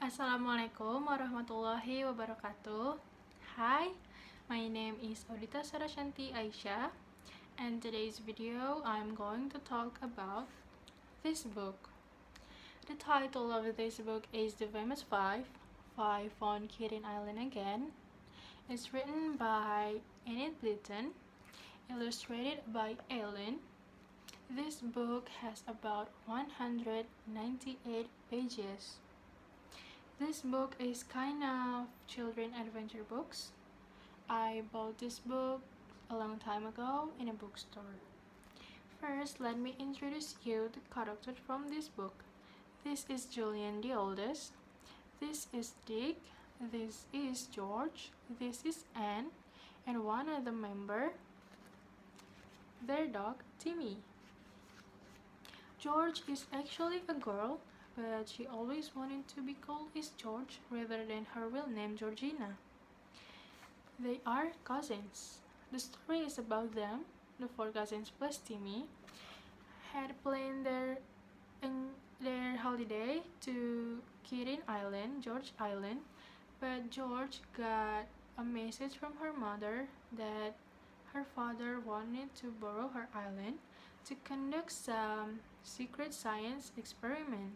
Assalamualaikum warahmatullahi wabarakatuh. Hi, my name is Audita Sarashanty Aisha, and today's video I'm going to talk about this book. The title of this book is The Famous Five on Kirin Island Again. It's written by Enid Blyton, illustrated by Ellen. This book has about 198 pages. This book is kind of children adventure books. I bought this book a long time ago in a bookstore. First, let me introduce you the characters from this book. This is Julian, the oldest. This is Dick. This is George. This is Anne. And one other member, their dog, Timmy. George is actually a girl, but she always wanted to be called as George rather than her real name, Georgina. They are cousins. The story is about them. The four cousins plus Timmy had planned their holiday to Kirin Island, George Island, but George got a message from her mother that her father wanted to borrow her island to conduct some secret science experiment.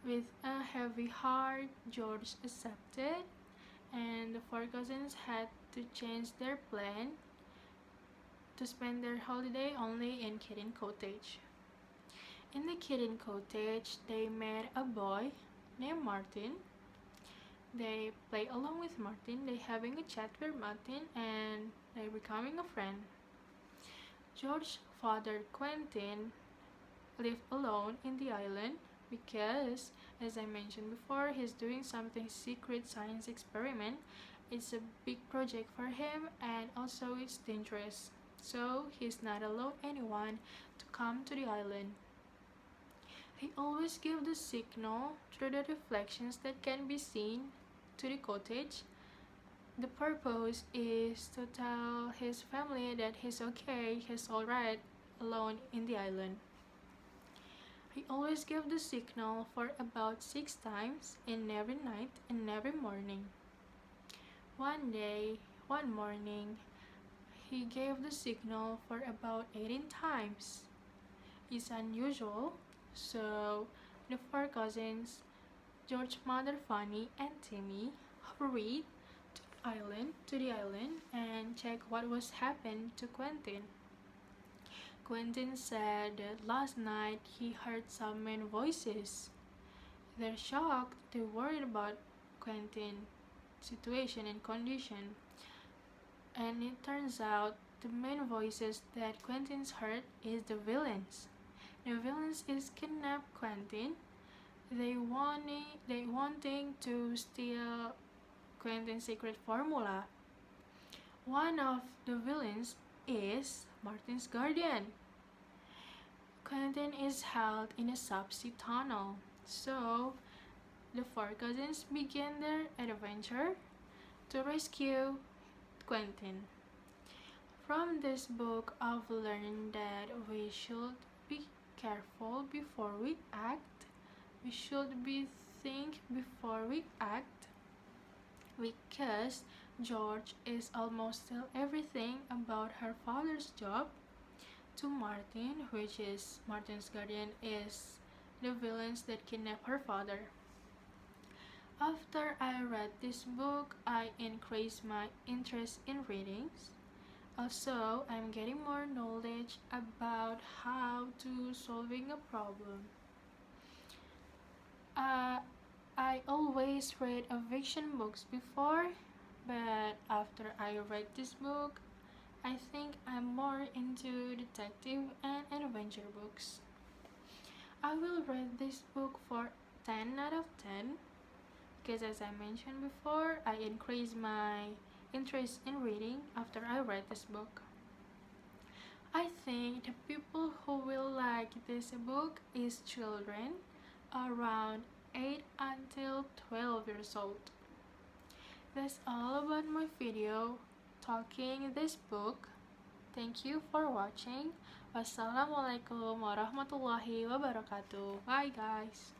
With a heavy heart, George accepted, and the four cousins had to change their plan to spend their holiday only in Kirin Cottage. In the Kirin Cottage, they met a boy named Martin. They play along with Martin, they having a chat with Martin, and they becoming a friend. George's father, Quentin, lived alone in the island because, as I mentioned before, he's doing something secret science experiment. It's a big project for him, and also it's dangerous, so he's not allowed anyone to come to the island. He always gives the signal through the reflections that can be seen to the cottage. The purpose is to tell his family that he's okay, he's alright alone in the island. He always gave the signal for about 6 times in every night and every morning. One morning, he gave the signal for about 18 times. It's unusual, so the four cousins, George's mother Fanny and Timmy, hurried to the island and checked what was happened to Quentin. Quentin said that last night he heard some men voices. They're shocked, they're worried about Quentin's situation and condition. And it turns out the main voices that Quentin's heard is the villains. The villains is kidnap Quentin. They wanting to steal Quentin's secret formula. One of the villains is Martin's guardian. Quentin is held in a subsea tunnel, so the four cousins begin their adventure to rescue Quentin. From this book, I've learned that we should be careful before we act. We should think before we act, because George is almost tell everything about her father's job to Martin, which is Martin's guardian, is the villains that kidnap her father. After I read this book, I increased my interest in readings. Also, I'm getting more knowledge about how to solving a problem. I always read fiction books before, but after I read this book, I think I'm more into detective and adventure books. I will read this book for 10 out of 10 because, as I mentioned before, I increased my interest in reading after I read this book. I think the people who will like this book is children around 8 until 12 years old. That's all about my video talking this book. Thank you for watching. Wassalamualaikum warahmatullahi wabarakatuh. Bye guys.